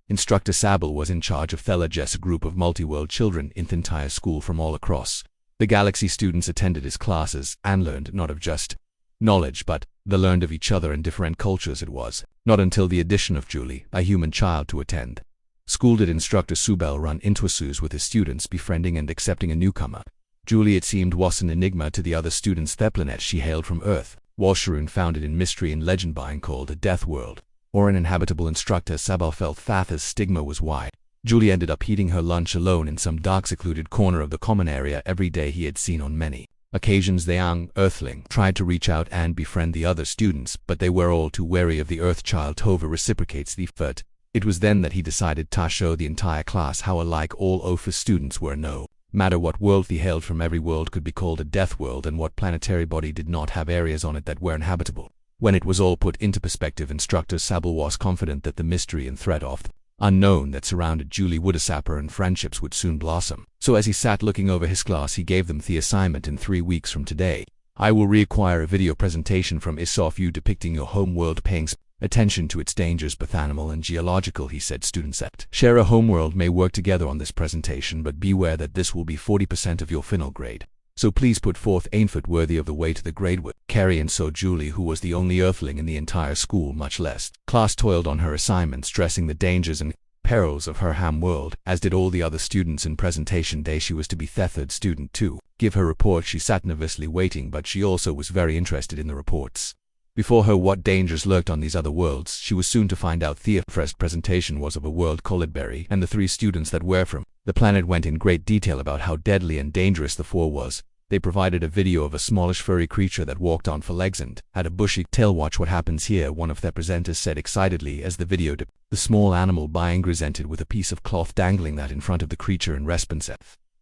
Instructor Sable was in charge of Thelages, a group of multi-world children in the entire school from all across the galaxy. Students attended his classes and learned not of just knowledge, but they learned of each other and different cultures. It was not until the addition of Julie, a human child, to attend school did Instructor Subel run into issues with his students, befriending and accepting a newcomer. Julie, it seemed, was an enigma to the other students. The planet she hailed from Earth was Sharoon, founded in mystery and legend, being called a Deathworld, or an inhabitable. Instructor Sable felt Thatha's stigma was why Julie ended up eating her lunch alone in some dark, secluded corner of the common area every day. He had seen on many occasions the young Earthling tried to reach out and befriend the other students, but they were all too wary of the Earthchild. Tova reciprocates the effort. It was then that he decided to show the entire class how alike all OFA students were. No matter what world they hailed from, every world could be called a death world, and what planetary body did not have areas on it that were inhabitable? When it was all put into perspective, Instructor Sable was confident that the mystery and threat of the unknown that surrounded Julie would disappear and friendships would soon blossom. So as he sat looking over his class, he gave them the assignment: in 3 weeks from today, I will require a video presentation from IS of you depicting your home world, paying attention to its dangers, both animal and geological. He said students that share a homeworld may work together on this presentation, but beware that this will be 40% of your final grade. So please put forth an effort worthy of the way to the grade with Carrie. And so Julie, who was the only Earthling in the entire school, much less class, toiled on her assignment, stressing the dangers and perils of her ham world, as did all the other students. In presentation day, she was to be the third student to give her report. She sat nervously waiting, but she also was very interested in the reports before her. What dangers lurked on these other worlds, she was soon to find out. The first presentation was of a world called Berry, and the 3 students that were from the planet went in great detail about how deadly and dangerous the 4 was. They provided a video of a smallish furry creature that walked on 4 legs and had a bushy tail. Watch what happens here, one of the presenters said excitedly as the video depicted the small animal being presented with a piece of cloth dangling that in front of the creature. In response, the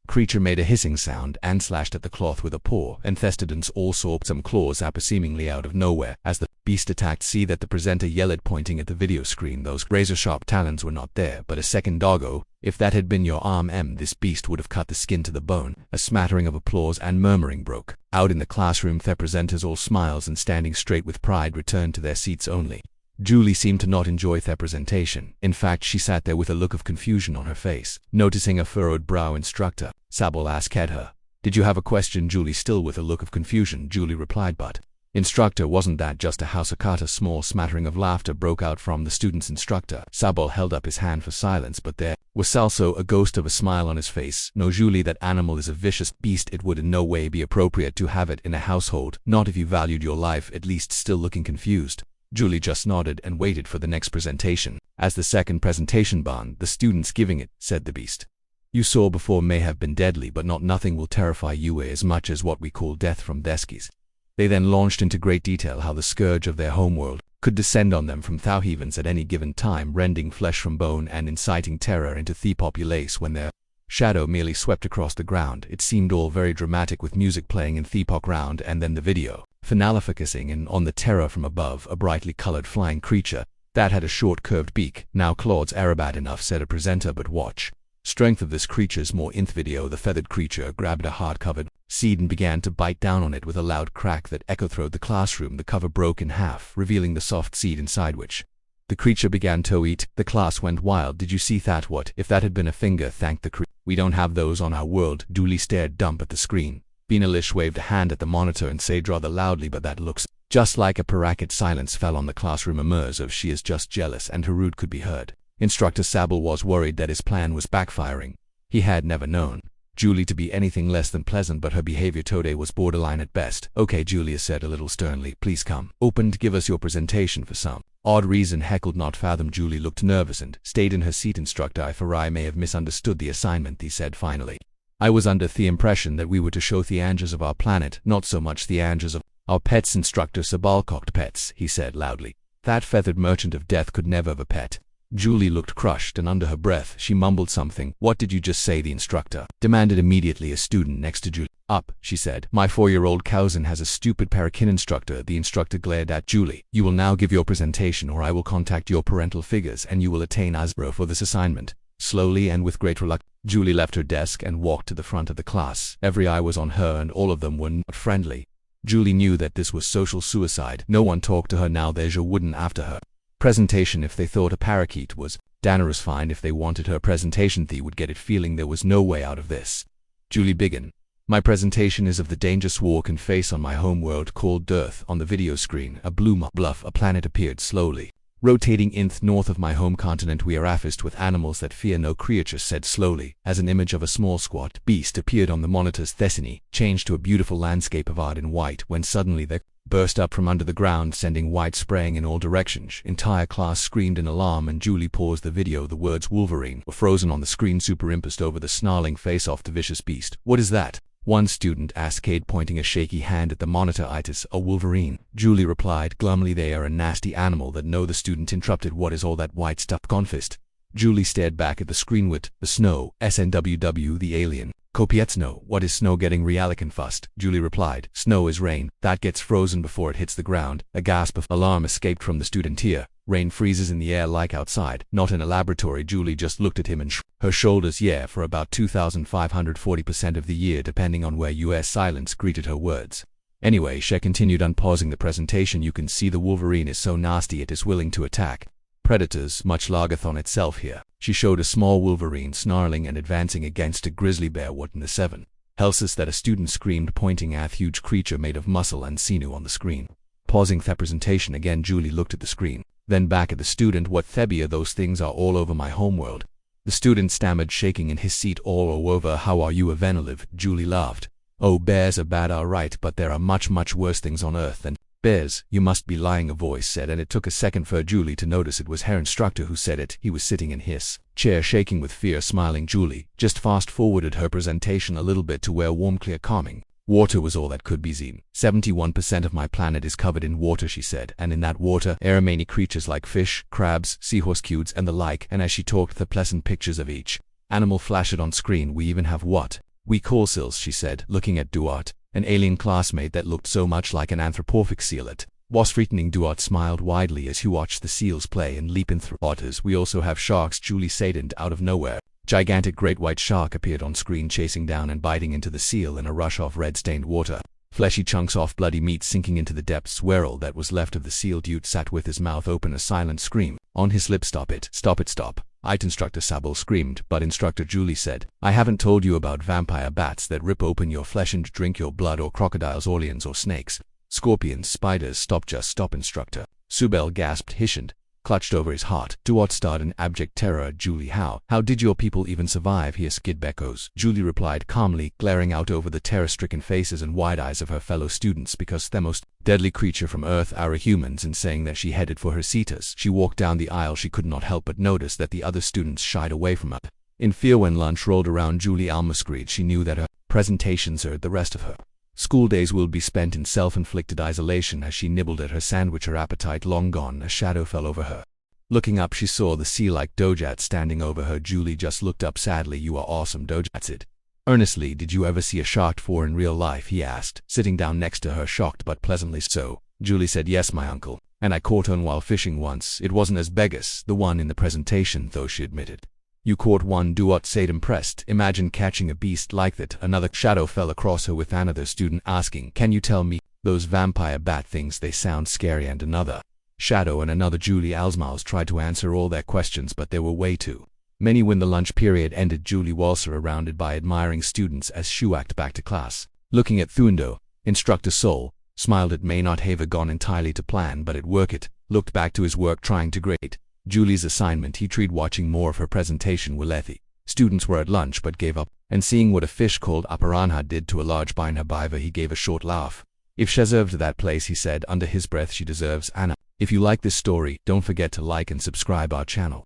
creature made a hissing sound and slashed at the cloth with a paw, and the students all saw some claws appear seemingly out of nowhere as the beast attacked. See that the presenter yelled, pointing at the video screen. Those razor-sharp talons were not there, but a second doggo. If that had been your arm, this beast would have cut the skin to the bone. A smattering of applause and murmuring broke out in the classroom. The presenters, all smiles and standing straight with pride, returned to their seats. Only Julie seemed to not enjoy their presentation. In fact, she sat there with a look of confusion on her face. Noticing a furrowed brow, Instructor Sable asked at her, "Did you have a question?" Julie, still with a look of confusion, Julie replied, "But Instructor, wasn't that just a house?" A small smattering of laughter broke out from the students. Instructor Sable held up his hand for silence, but there was also a ghost of a smile on his face. "No, Julie, that animal is a vicious beast. It would in no way be appropriate to have it in a household, not if you valued your life." At least, still looking confused, Julie just nodded and waited for the next presentation. As the second presentation began, the students giving it said, "The beast you saw before may have been deadly, but nothing will terrify you as much as what we call death from Deskies." They then launched into great detail how the scourge of their homeworld could descend on them from thou heavens at any given time, rending flesh from bone and inciting terror into the populace when their shadow merely swept across the ground. It seemed all very dramatic, with music playing in the background, and then the video finale focusing in on the terror from above, a brightly colored flying creature that had a short curved beak. "Now Claude's Arabat enough," said a presenter, "but watch strength of this creature's more in the video." The feathered creature grabbed a hard-covered seed and began to bite down on it with a loud crack that echoed through the classroom. The cover broke in half, revealing the soft seed inside, which the creature began to eat. The class went wild. "Did you see that? What if that had been a finger?" thanked the creature. "We don't have those on our world." Julie stared dumb at the screen. Benalish waved a hand at the monitor and said rather loudly, "But that looks just like a parakeet." Silence fell on the classroom. A murmur of "She is just jealous," and her rude could be heard. Instructor Sable was worried that his plan was backfiring. He had never known Julie to be anything less than pleasant, but her behavior today was borderline at best. "Okay," Julia said a little sternly, "please come open to give us your presentation." For some odd reason Heckle not fathom, Julie looked nervous and stayed in her seat. Instructor I may have misunderstood the assignment, he said finally. "I was under the impression that we were to show the angels of our planet, not so much the angels of our pets." Instructor Sable cocked "Pets," he said loudly. "That feathered merchant of death could never have a pet." Julie looked crushed, and under her breath she mumbled something. "What did you just say?" the instructor demanded. Immediately a student next to Julie up, she said. "My 4-year-old cousin has a stupid parakeet." Instructor. The instructor glared at Julie. "You will now give your presentation, or I will contact your parental figures and you will attain ASRO for this assignment." Slowly and with great reluctance, Julie left her desk and walked to the front of the class. Every eye was on her, and all of them were not friendly. Julie knew that this was social suicide. No one talked to her now. They wouldn't after her presentation if they thought a parakeet was Dana was fine if they wanted her presentation. They would get it feeling there was no way out of this. Julie began. My presentation is of the dangerous war can face on my homeworld called Earth. On the video screen, a blue bluff, a planet appeared slowly. Rotating north of my home continent, we are afflicted with animals that fear no creature, said slowly, as an image of a small squat beast appeared on the monitor's Thessany, changed to a beautiful landscape of art in white, when suddenly there burst up from under the ground, sending white spraying in all directions. Entire class screamed in alarm, and Julie paused the video. The words Wolverine were frozen on the screen, superimposed over the snarling face of the vicious beast. What is that? One student asked Cade, pointing a shaky hand at the monitor. It is a wolverine, Julie replied glumly. They are a nasty animal that no. The student interrupted. What is all that white stuff? Confist. Julie stared back at the screen. With the snow, SNWW, the alien. Copiet snow. What is snow getting? Real confused. Julie replied. Snow is rain that gets frozen before it hits the ground. A gasp of alarm escaped from the student here. Rain freezes in the air like outside, not in a laboratory. Julie just looked at him and shrugged her shoulders. Yeah, for about 2,540% of the year, depending on where. US silence greeted her words. Anyway, she continued, unpausing the presentation, you can see the wolverine is so nasty it is willing to attack predators, much largathon itself here. She showed a small wolverine snarling and advancing against a grizzly bear. What in the seven hells that? A student screamed, pointing at a huge creature made of muscle and sinew on the screen. Pausing the presentation again, Julie looked at the screen, then back at the student. What Thebia? Those things are all over my homeworld. The student stammered, shaking in his seat. All over. How are you, Evenolive? Julie laughed. Oh, bears are bad, all right, but there are much worse things on Earth than bears. You must be lying, a voice said, and it took a second for Julie to notice it was her instructor who said it. He was sitting in his chair, shaking with fear, smiling. Julie just fast-forwarded her presentation a little bit to where warm, clear, calming water was all that could be seen. 71% of my planet is covered in water, she said, and in that water are many creatures like fish, crabs, seahorse cudes, and the like. And as she talked, the pleasant pictures of each animal flashed on screen. We even have what we call seals, she said, looking at Duarte, an alien classmate that looked so much like an anthropomorphic seal. It was frightening. Duarte smiled widely as he watched the seals play and leap in through waters. We also have sharks, Julie said, and out of nowhere, gigantic great white shark appeared on screen, chasing down and biting into the seal in a rush of red-stained water. Fleshy chunks of bloody meat sinking into the depths where all that was left of the seal. Dude sat with his mouth open, a silent scream on his lips. Stop it, stop it, stop. Instructor Sable screamed. But Instructor, Julie said, I haven't told you about vampire bats that rip open your flesh and drink your blood, or crocodiles, or lions, or snakes, scorpions, spiders. Stop, just stop, Instructor. Subel gasped, hissed, clutched over his heart. Duarte starred in abject terror. Julie, how did your people even survive here? Skid Beckos. Julie replied calmly, glaring out over the terror-stricken faces and wide eyes of her fellow students. Because the most deadly creature from Earth are humans. And saying that, she headed for her seat. As she walked down the aisle, she could not help but notice that the other students shied away from her in fear. When lunch rolled around, Julie almost screamed. She knew that her presentations or the rest of her school days will be spent in self-inflicted isolation. As she nibbled at her sandwich, her appetite long gone, a shadow fell over her. Looking up, she saw the sea-like Dojat standing over her. Julie just looked up sadly. You are awesome, Dojat said earnestly. Did you ever see a shark before in real life? He asked, sitting down next to her, shocked but pleasantly so. Julie said, yes, my uncle, and I caught one while fishing once. It wasn't as big as the one in the presentation, though, she admitted. You caught one? Duarte said, impressed. Imagine catching a beast like that. Another shadow fell across her, with another student asking, can you tell me those vampire bat things? They sound scary. And another shadow and another. Julie Alsmaus tried to answer all their questions, but there were way too many. When the lunch period ended, Julie was surrounded by admiring students as she walked back to class. Looking at Thundo, Instructor Sol smiled. It may not have gone entirely to plan, but it worked. It looked back to his work trying to grade Julie's assignment. He tried watching more of her presentation. Willethi students were at lunch but gave up, and seeing what a fish called a piranha did to a large bivalve, he gave a short laugh. If she deserved that place, he said under his breath, she deserves Anna. If you like this story, don't forget to like and subscribe our channel.